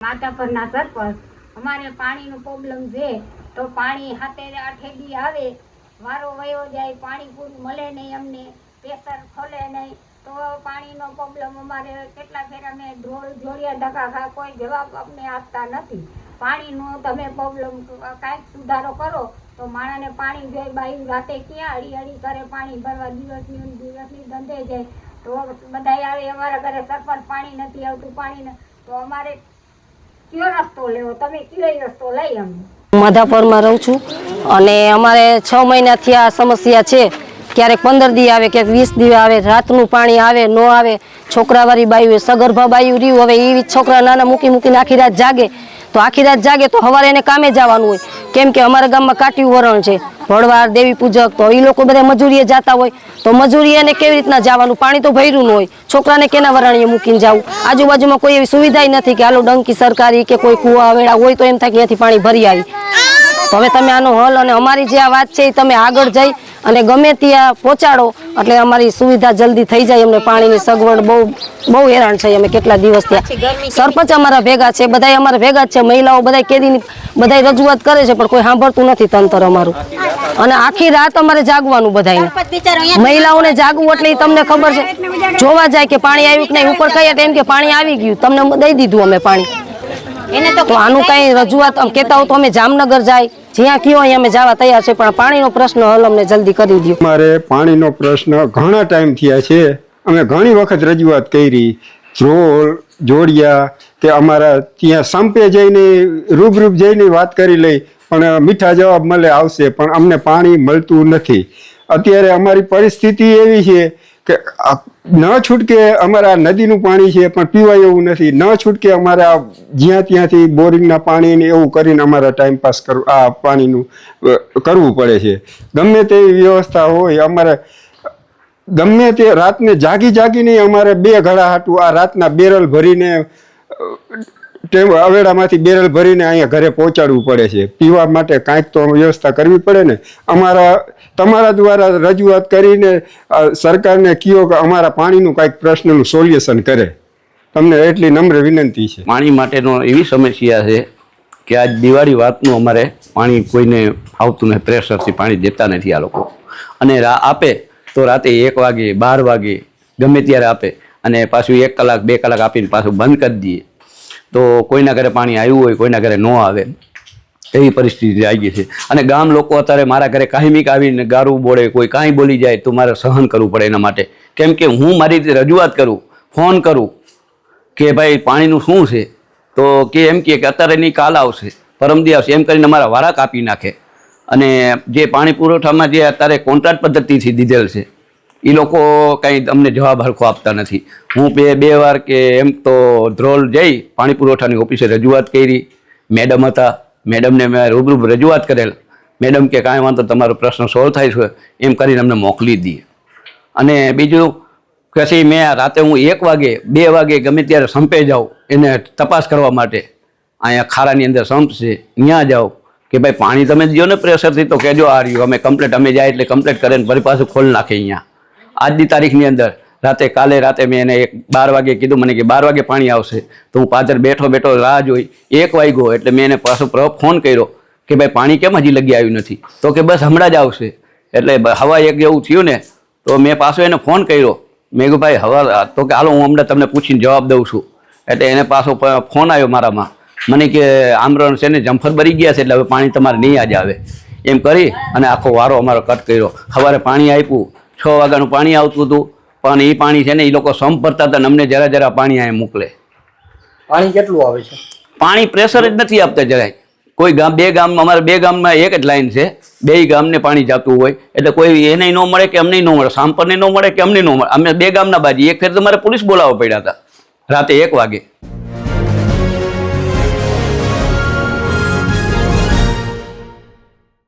માધાપરના સરપંચ અમારે પાણીનો પ્રોબ્લેમ છે તો પાણી 7-8 દી આવે વારો વયો જાય પાણી પૂરું મળે નહીં અમને પ્રેશર ખોલે નહીં તો પાણીનો પ્રોબ્લેમ અમારે કેટલા ફેર અમે જોડિયા ધક્કા કોઈ જવાબ અમને આપતા નથી પાણીનો તમે પ્રોબ્લેમ કાંઈક સુધારો કરો તો માણસને પાણી જોઈએ બાયું રાતે ક્યાં અડી કરે પાણી ભરવા દિવસની ધંધે જાય તો બધા આવે અમારા ઘરે સરપંચ પાણી નથી આવતું પાણી તો અમારે કયો રસ્તો લેવો તમે કયો રસ્તો લઈ અમે માધાપરમાં રહું છું અને અમારે 6 મહિનાથી આ સમસ્યા છે ક્યારેક 15 દી આવે ક્યારેક 20 દી આવે રાતનું પાણી આવે ન આવે છોકરાવાળી બાયું સગર્ભા બાયું રહ્યું હવે એ છોકરા નાના મૂકીને આખી રાત જાગે તો આખી રાત જાગે તો સવારે એને કામે જવાનું હોય કેમ કે અમારા ગામમાં કાટિયું વરણ છે ભળવાર દેવી પૂજક તો એ લોકો બધા મજૂરીએ જતા હોય તો મજૂરી એને કેવી રીતના જવાનું પાણી તો ભર્યું ન હોય છોકરાને કેના વરાણીએ મૂકીને જવું આજુબાજુમાં કોઈ એવી સુવિધા નથી કે હાલો ડંકી સરકારી કે કોઈ કુવા વેળા હોય તો એમ થાય કે અહીંયાથી પાણી ભરી આવી તો હવે તમે આનો હલ અને અમારી જે આ વાત છે એ તમે આગળ જઈ અને ગમે ત્યાં પહોંચાડો એટલે અમારી સુવિધા જલ્દી થઈ જાય અમને પાણીની સગવડ બહુ હેરાન છે અમે કેટલા દિવસ ત્યાં સરપંચ અમારા ભેગા છે બધા અમારા ભેગા જ છે મહિલાઓ બધા કેદીની બધા રજૂઆત કરે છે પણ કોઈ સાંભળતું નથી તંત્ર અમારું અને આખી રાત અમારે જાગવાનું બધાને મહિલાઓને જાગવું એટલે તમને ખબર છે જોવા જાય કે પાણી આવ્યું કે નહીં ઉપર કહીએ એમ કે પાણી આવી ગયું તમને દઈ દીધું અમે પાણી તો આનું કઈ રજૂઆત કહેતા હો તો અમે જામનગર જાય જ્યાં કયો અહીંયા અમે જવા તૈયાર છે પણ પાણીનો પ્રશ્ન હલ અમને જલ્દી કરી દો અમારે પાણીનો પ્રશ્ન ઘણા ટાઈમ થયા છે અમે ઘણી વખત રજૂઆત કરી ધ્રોલ જોડિયા કે અમારા ત્યાં સંપે જઈને રૂબરૂપ જઈને વાત કરી લઈ પણ મીઠા જવાબ મળે આવશે પણ અમને પાણી મળતું નથી અત્યારે અમારી પરિસ્થિતિ એવી છે કે ન છૂટકે અમારા નદીનું પાણી છે પણ પીવાય એવું નથી ન છૂટકે અમારા જ્યાં ત્યાંથી બોરિંગના પાણીને એવું કરીને અમારા ટાઈમપાસ આ પાણીનું કરવું પડે છે ગમે તેવી વ્યવસ્થા હોય અમારે ગમે તે રાતને જાગીને અમારે 2 ઘડા હાટું આ રાતના બેરલ ભરીને અવેડામાંથી બેરલ ભરીને અહીંયા ઘરે પહોંચાડવું પડે છે પીવા માટે કાંઈક તો વ્યવસ્થા કરવી પડે ને તમારા દ્વારા રજૂઆત કરીને સરકારને કહો કે અમારા પાણીનું કાંઈક પ્રશ્નનું સોલ્યુશન કરે તમને એટલી નમ્ર વિનંતી છે પાણી માટેનો એવી સમસ્યા છે કે આજ દિવાળી વાતનું અમારે પાણી કોઈને આવતું નથી પ્રેશરથી પાણી દેતા નથી આ લોકો અને આપે તો રાતે 1 વાગે 12 વાગે ગમે ત્યારે આપે અને પાછું 1 કલાક 2 કલાક આપીને પાછું બંધ કરી દઈએ તો કોઈના ઘરે પાણી આવ્યું હોય કોઈના ઘરે ન આવે એવી પરિસ્થિતિ આવી ગઈ છે અને ગામ લોકો અત્યારે મારા ઘરે કાયમિક આવીને ગારું બોલે કોઈ કાંઈ બોલી જાય તો મારે સહન કરવું પડે એના માટે કેમ કે હું મારી રીતે રજૂઆત કરું ફોન કરું કે ભાઈ પાણીનું શું છે તો કે એમ કે અત્યારે નહીં કાલ આવશે પરમદી આવશે એમ કરીને અમારા વારા કાપી નાખે અને જે પાણી પુરવઠામાં જે અત્યારે કોન્ટ્રાક્ટ પદ્ધતિથી દીધેલ છે એ લોકો કંઈ અમને જવાબ હરખો આપતા નથી હું બે વાર કે એમ તો ધ્રોલ જઈ પાણી પુરવઠાની ઓફિસે રજૂઆત કરી મેડમ હતા મેડમને મેં રૂબરૂ રજૂઆત કરેલ મેડમ કે કાંઈ વાંધો તમારો પ્રશ્ન સોલ્વ થાય છે એમ કરીને અમને મોકલી દઈએ અને બીજું પછી મેં રાતે હું 1 વાગે 2 વાગે ગમે ત્યારે સંપે જાઉં એને તપાસ કરવા માટે અહીંયા ખારાની અંદર સંપ છે ત્યાં જાઉં કે ભાઈ પાણી તમે દો ને પ્રેશરથી તો કહેજો આ રહ્યું અમે કમ્પ્લેટ અમે જાય એટલે કમ્પ્લેટ કરીને ફરી પાછું ખોલી નાખે અહીંયા આજની તારીખની અંદર કાલે રાતે મેં એને 12 વાગે કીધું મને કે 12 વાગે પાણી આવશે તો હું પાછળ બેઠો રાહ જોઈ 1 વાગ્યો એટલે મેં એને પાછો ફોન કર્યો કે ભાઈ પાણી કેમ હજી લગી આવ્યું નથી તો કે બસ હમણાં જ આવશે એટલે હવા 1 જેવું થયું ને તો મેં પાછો એને ફોન કર્યો મેં કીધું ભાઈ હવા તો કે હાલો હું હમણાં તમને પૂછીને જવાબ દઉં છું એટલે એને પાછો ફોન આવ્યો મારામાં મને કે આમરણ છે ને જમ્ફર ભરી ગયા છે એટલે હવે પાણી તમારે નહીં આજે આવે એમ કરી અને આખો વારો અમારો કટ કર્યો સવારે પાણી આપ્યું 6 વાગ્યાનું પાણી આવતું હતું પણ એ પાણી છે ને એ લોકો સંપ ભરતા હતા અમને જરા પાણી અહીંયા મોકલે પાણી કેટલું આવે છે પાણી પ્રેશર જ નથી આપતા જરાય કોઈ ગામ 2 ગામમાં અમારે 2 ગામમાં એક જ લાઈન છે 2 ગામને પાણી જતું હોય એટલે કોઈ એને ન મળે કે અમને ન મળે સાંપરને ન મળે કે અમને ન મળે અમે 2 ગામના બાજી એક ફેર તમારે પોલીસ બોલાવવા પડ્યા હતા રાતે 1 વાગે